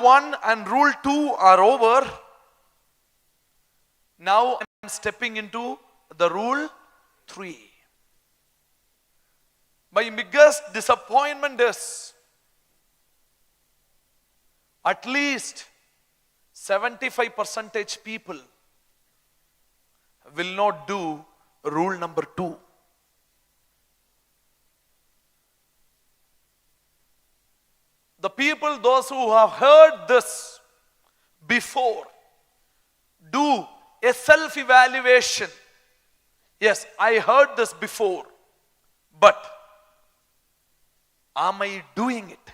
1 and rule 2 are over. Now I am stepping into the rule 3. My biggest disappointment is at least 75% people will not do rule number 2. The people, those who have heard this before, do a self-evaluation. Yes, I heard this before, but am I doing it?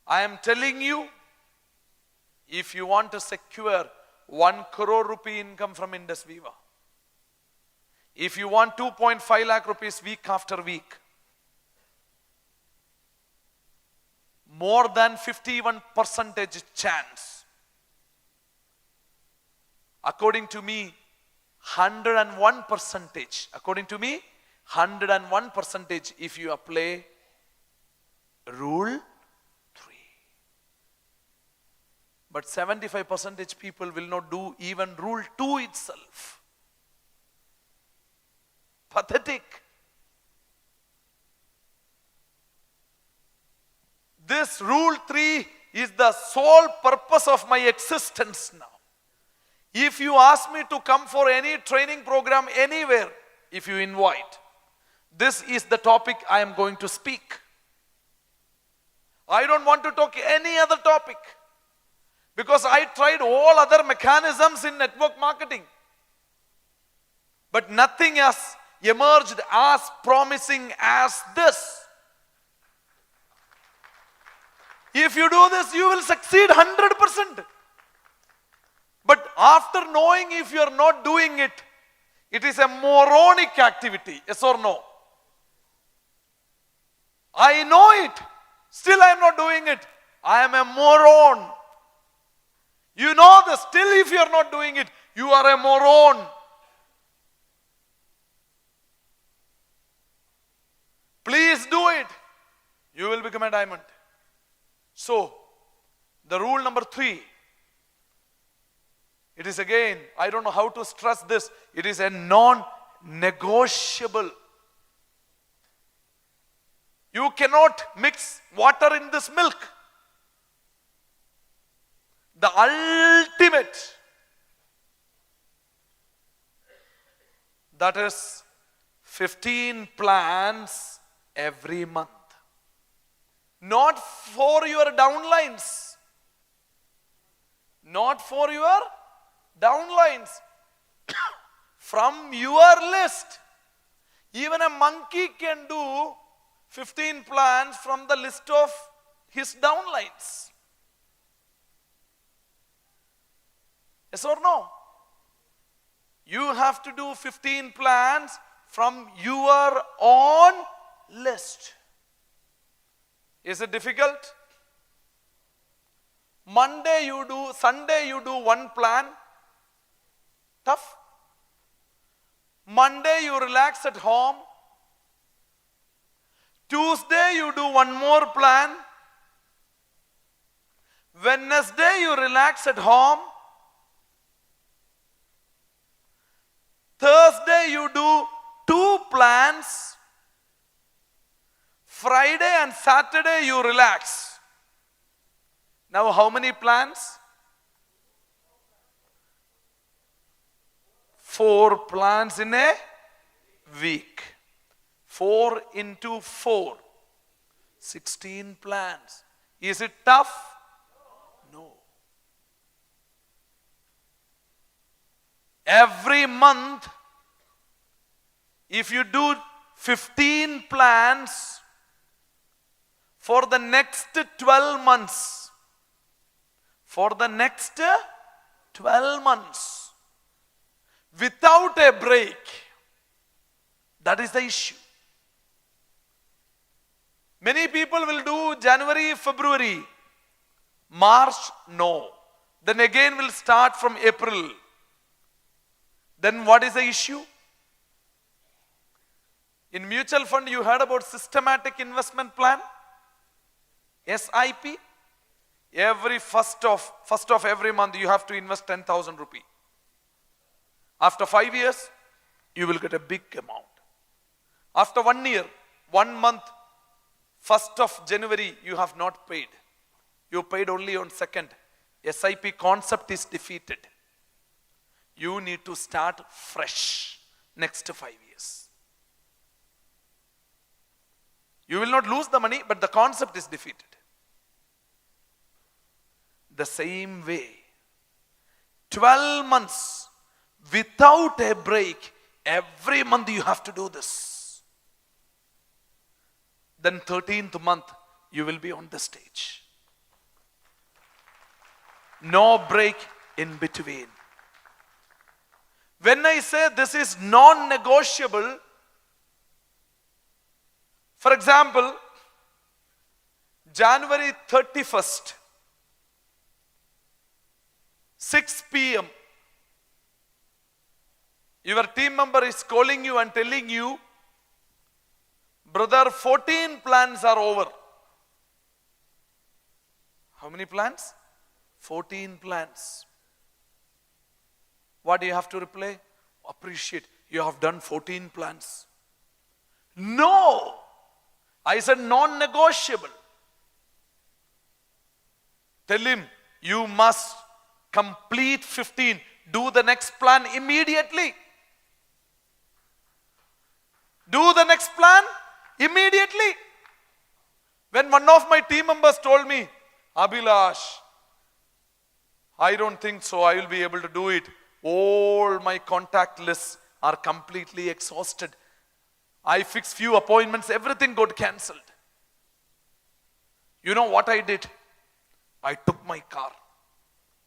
I am telling you, if you want to secure 1 crore rupee income from Indus Viva, if you want 2.5 lakh rupees week after week, more than 51% chance, according to me, 101%, according to me, 101% if you apply rule 3. But 75% people will not do even rule 2 itself. Pathetic. This rule 3 is the sole purpose of my existence now. If you ask me to come for any training program anywhere, if you invite, this is the topic I am going to speak. I don't want to talk any other topic, because I tried all other mechanisms in network marketing, but nothing has emerged as promising as this. If you do this, you will succeed 100%. But after knowing, if you are not doing it, it is a moronic activity. Yes or no? I know it. Still I am not doing it. I am a moron. You know this. Still if you are not doing it, you are a moron. Please do it. You will become a diamond. So, the rule number 3, it is again, I don't know how to stress this, it is a non-negotiable. You cannot mix water in this milk. The ultimate, that is 15 plans every month. Not for your downlines. Not for your downlines. From your list. Even a monkey can do 15 plans from the list of his downlines. Yes or no? You have to do 15 plans from your own list. Is it difficult? Monday you do, Sunday you do 1 plan. Tough. Monday you relax at home. Tuesday you do 1 more plan. Wednesday you relax at home. Thursday you do 2 plans. Friday and Saturday you relax. Now how many plans? 4 plans in a week. 4 into 4. 16 plans. Is it tough? No. Every month, if you do 15 plans for the next 12 months, for the next 12 months, without a break, that is the issue. Many people will do January, February. March, no. Then again will start from April. Then what is the issue? In mutual fund, you heard about systematic investment plan? SIP, every first of every month you have to invest 10,000 rupee. After 5 years, you will get a big amount. After 1 year, 1 month, 1st of January, you have not paid. You paid only on 2nd. SIP concept is defeated. You need to start fresh next 5 years. You will not lose the money, but the concept is defeated. The same way, 12 months without a break, every month you have to do this. Then 13th month, you will be on the stage. No break in between. When I say this is non-negotiable, for example, January 31st, 6 p.m., your team member is calling you and telling you, brother, 14 plans are over. How many plans? 14 plans. What do you have to reply? Appreciate. You have done 14 plans. No! I said non-negotiable. Tell him, you must complete 15. Do the next plan immediately. Do the next plan immediately. When one of my team members told me, Abhilash, I don't think so, I will be able to do it. All my contact lists are completely exhausted. I fixed few appointments, everything got cancelled. You know what I did? I took my car.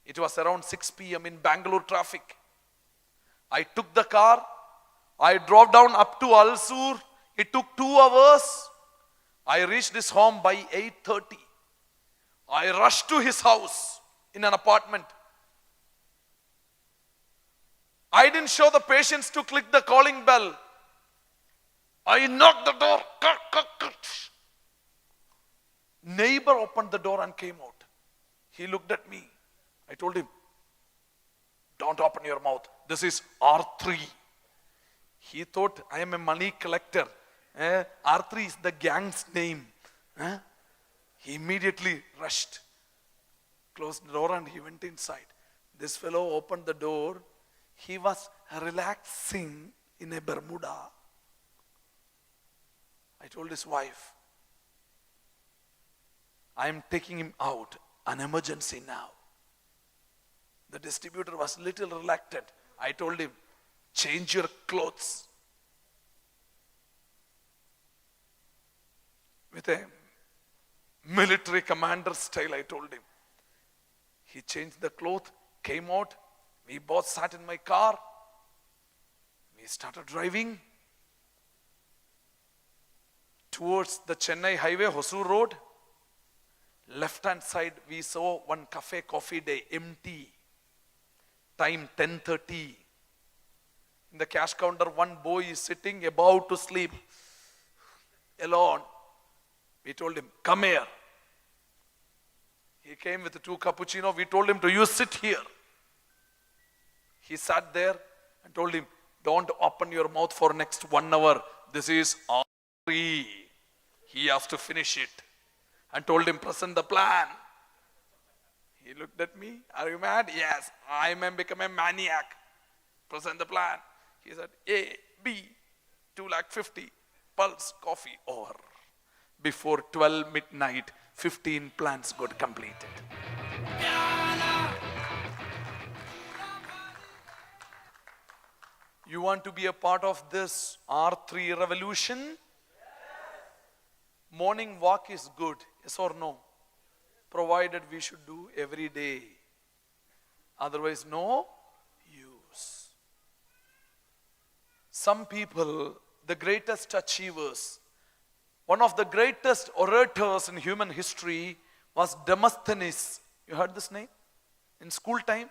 It was around 6 p.m. in Bangalore traffic. I took the car. I drove down up to Alsur. It took 2 hours. I reached his home by 8:30. I rushed to his house in an apartment. I didn't show the patience to click the calling bell. I knocked the door. Neighbor opened the door and came out. He looked at me. I told him, don't open your mouth. This is R3. He thought I am a money collector. R3 is the gang's name. He immediately rushed, closed the door and he went inside. This fellow opened the door. He was relaxing in a Bermuda. I told his wife, I am taking him out, an emergency now. The distributor was little reluctant. I told him, change your clothes. With a military commander style, I told him. He changed the cloth, came out. We both sat in my car. We started driving towards the Chennai highway, Hosur Road. Left hand side, we saw one cafe coffee day, empty. Time 10:30. In the cash counter, one boy is sitting about to sleep, alone. We told him, come here. He came with 2 cappuccino. We told him to you sit here. He sat there and told him, don't open your mouth for next 1 hour. This is R3. He has to finish it. And told him, present the plan. He looked at me. Are you mad? Yes, I may become a maniac. Present the plan. He said, A, B, 250, pulse, coffee, over. Before 12 midnight, 15 plans got completed. You want to be a part of this R3 revolution? Morning walk is good, yes or no? Provided we should do every day. Otherwise, no use. Some people, the greatest achievers, one of the greatest orators in human history was Demosthenes. You heard this name? In school time?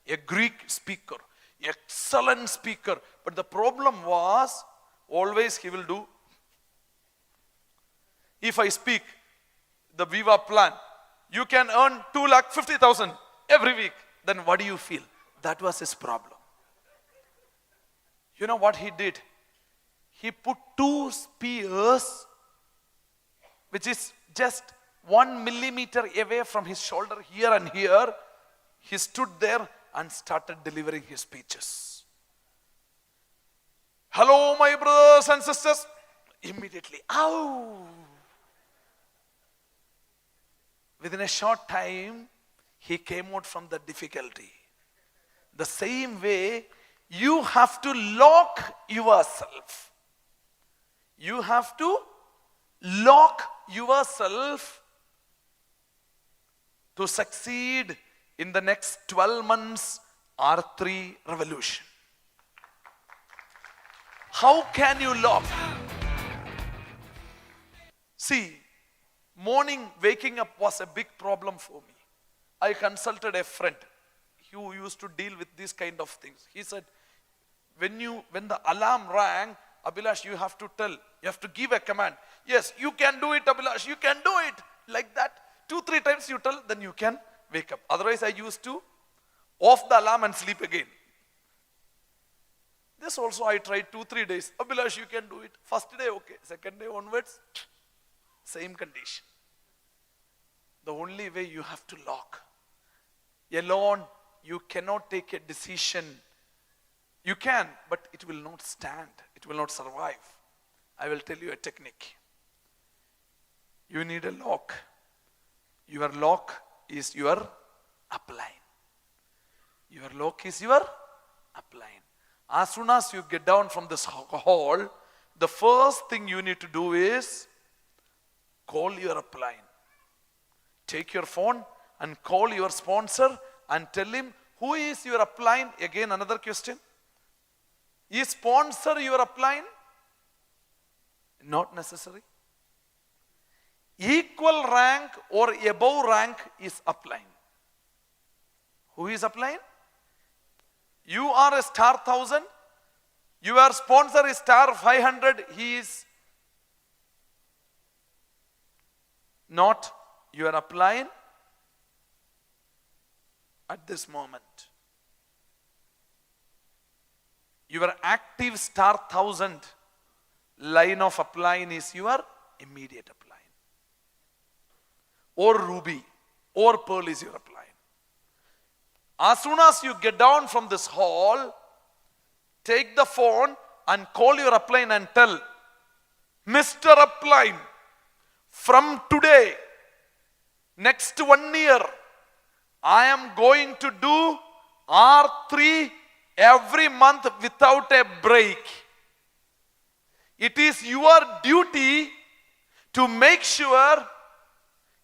A Greek speaker. Excellent speaker. But the problem was, always he will do. If I speak, the Viva plan, you can earn 2,50,000 every week. Then what do you feel? That was his problem. You know what he did? He put 2 spears, which is just 1 millimeter away from his shoulder, here and here. He stood there and started delivering his speeches. Hello, my brothers and sisters. Immediately, ow! Within a short time, he came out from the difficulty. The same way, you have to lock yourself. You have to lock yourself to succeed in the next 12 months R3 revolution. How can you lock? See, morning waking up was a big problem for me. I consulted a friend who used to deal with these kind of things. He said, when the alarm rang, Abhilash, you have to tell, you have to give a command. Yes, you can do it, Abhilash, you can do it. Like that, 2-3 times you tell, then you can wake up. Otherwise, I used to off the alarm and sleep again. This also I tried 2-3 days. Abhilash, you can do it. First day, okay. Second day onwards, same condition. The only way you have to lock. Alone, you cannot take a decision. You can, but it will not stand. It will not survive. I will tell you a technique. You need a lock. Your lock is your upline. Your lock is your upline. As soon as you get down from this hall, the first thing you need to do is call your upline. Take your phone and call your sponsor and tell him, who is your upline? Again, another question. Is sponsor your upline? Not necessary. Equal rank or above rank is upline. Who is upline? You are a star 1000. Your sponsor is star 500. He is not your upline at this moment. Your active star 1000 line of upline is your immediate upline. Or ruby or pearl is your upline. As soon as you get down from this hall, take the phone and call your upline and tell, Mr. Upline, from today, next 1 year, I am going to do R3 every month without a break. It is your duty to make sure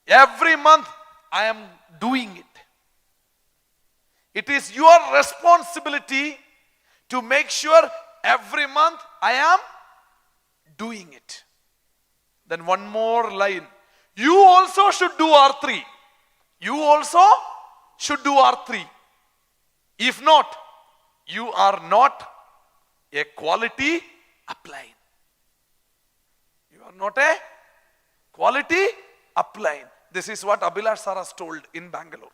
every month I am doing it. It is your responsibility to make sure every month I am doing it. Then one more line. You also should do R3. You also should do R3. If not, you are not a quality upline. You are not a quality upline. This is what Abhilash sir has told in Bangalore.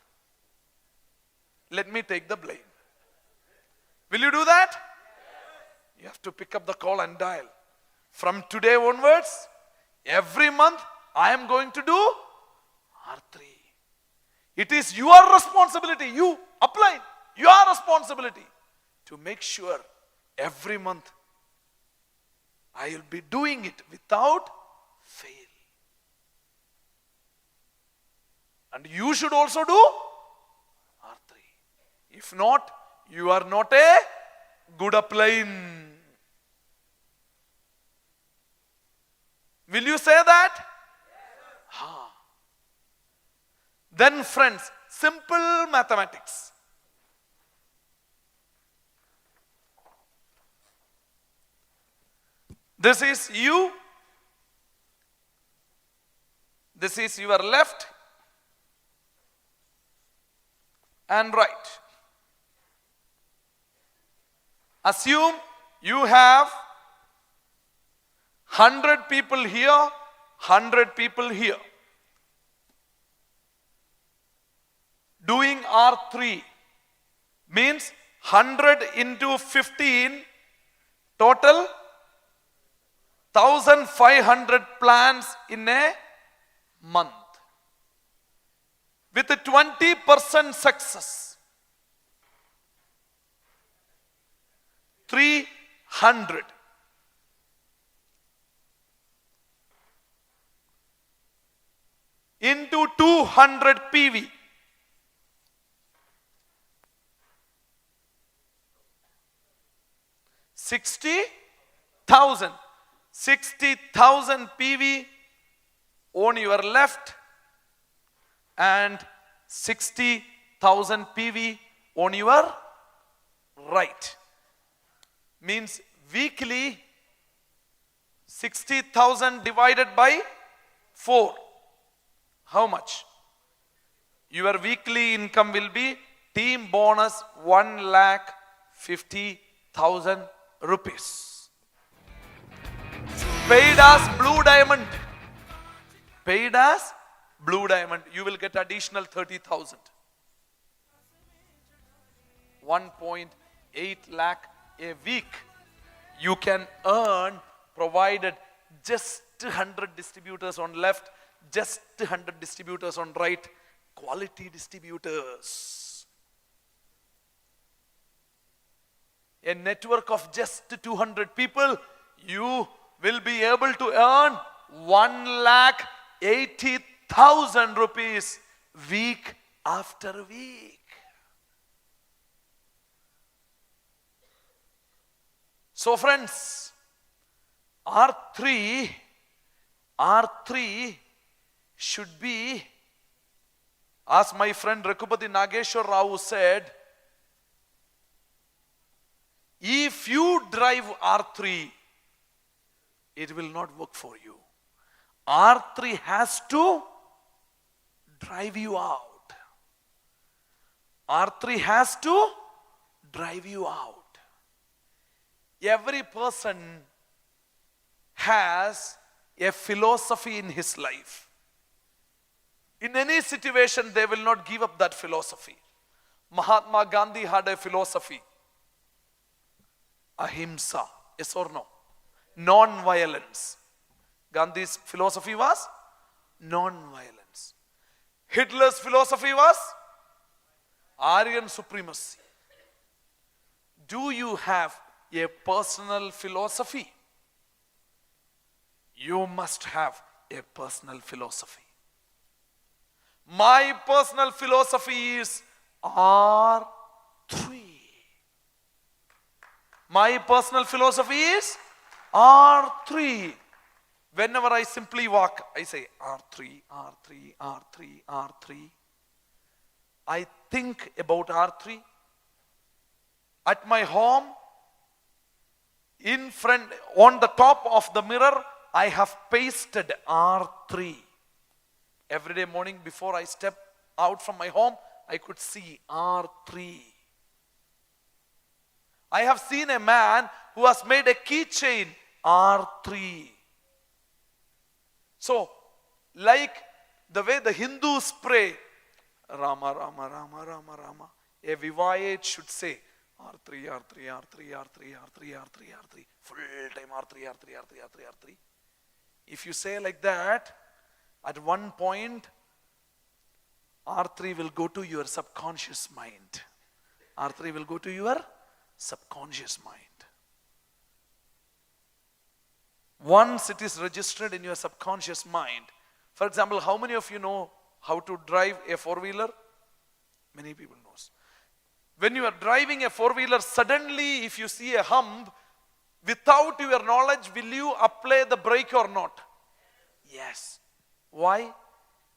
Let me take the blame. Will you do that? You have to pick up the call and dial. From today onwards, every month I am going to do R3. It is your responsibility, you upline, your responsibility to make sure every month I will be doing it without fail. And you should also do R3. If not, you are not a good upline. Will you say that? Yes. Then friends, simple mathematics. This is you. This is your left and right. Assume you have 100 people here, 100 people here. doing R3 means 100 into 15, total 1500 plants in a month. With a 20% success, 300. Into 200 PV. $60,000. 60,000 PV on your left and 60,000 PV on your right. Means weekly 60,000 divided by 4. How much? Your weekly income will be team bonus 1,50,000 rupees. Paid as Blue Diamond. Paid as Blue Diamond. You will get additional 30,000. 1.8 lakh a week you can earn, provided just 100 distributors on left, just 100 distributors on right, quality distributors. A network of just 200 people, you will be able to earn 1,80,000 rupees week after week. So friends, R3 should be, as my friend Raghupati Nageshwar Rao said, if you drive R3, it will not work for you. R3 has to drive you out. R3 has to drive you out. Every person has a philosophy in his life. In any situation, they will not give up that philosophy. Mahatma Gandhi had a philosophy. Ahimsa, yes or no? Non-violence. Gandhi's philosophy was non-violence. Hitler's philosophy was Aryan supremacy. Do you have a personal philosophy? You must have a personal philosophy. My personal philosophy is R3. My personal philosophy is R3. Whenever I simply walk, I say R3, R3, R3, R3. I think about R3. At my home, in front, on the top of the mirror, I have pasted R3. Every day morning before I step out from my home, I could see R3. I have seen a man who has made a keychain, R3. So, like the way the Hindus pray, Rama, Rama, Rama, Rama, Rama, a Vivayet should say, R3, R3, R3, R3, R3, R3, R3, full time R3, R3, R3, R3, R3. If you say like that, at one point, R3 will go to your subconscious mind. R3 will go to your subconscious mind. Once it is registered in your subconscious mind, for example, how many of you know how to drive a four-wheeler? Many people knows. When you are driving a four-wheeler, suddenly if you see a hump, without your knowledge, will you apply the brake or not? Yes. Why?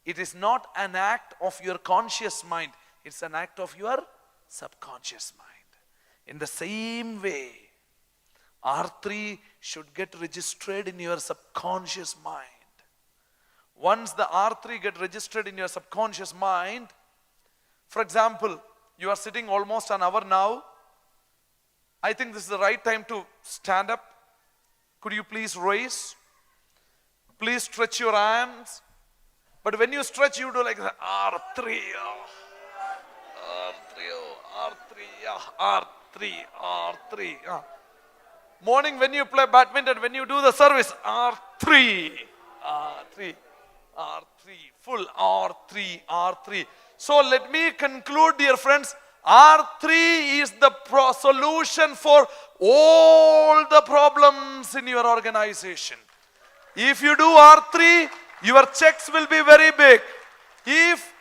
It is not an act of your conscious mind. It's an act of your subconscious mind. In the same way, R3 should get registered in your subconscious mind. Once the R3 get registered in your subconscious mind, for example, you are sitting almost an hour now. I think this is the right time to stand up. Could you please raise? Please stretch your arms. But when you stretch, you do like R3. R3, R3. Morning when you play badminton, when you do the service, R3, R3, R3, full R3, R3. So let me conclude, dear friends. R3 is the solution for all the problems in your organization. If you do R3, your checks will be very big. If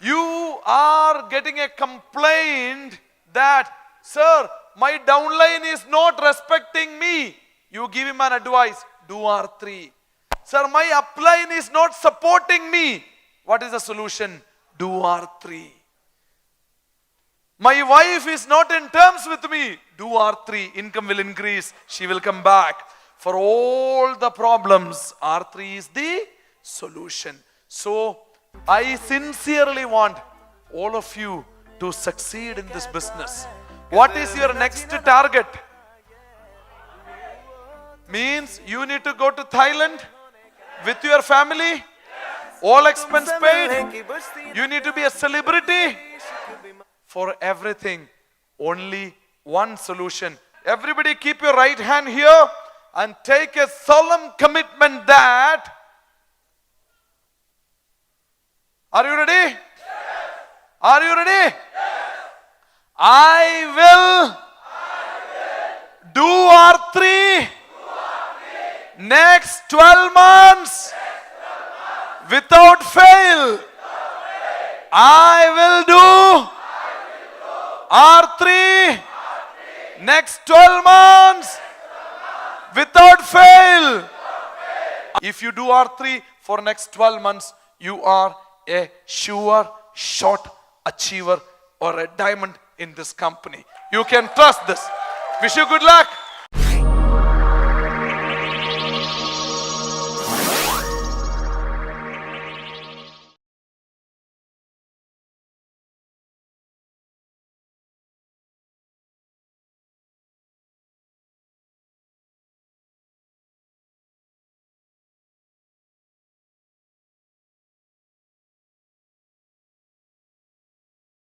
you are getting a complaint that, sir, my downline is not respecting me, you give him an advice, do R3. Sir, my upline is not supporting me. What is the solution? Do R3. My wife is not in terms with me. Do R3. Income will increase. She will come back. For all the problems, R3 is the solution. So, I sincerely want all of you to succeed in this business. What is your next target? Means you need to go to Thailand with your family. All expense paid. You need to be a celebrity. For everything, only one solution. Everybody keep your right hand here and take a solemn commitment that, are you ready? Yes. Are you ready? Yes. I will do R3 next 12 months without fail. I will do R3 next 12 months without fail. If you do R3 for next 12 months, you are a sure shot achiever or a diamond in this company. You can trust this. Wish you good luck.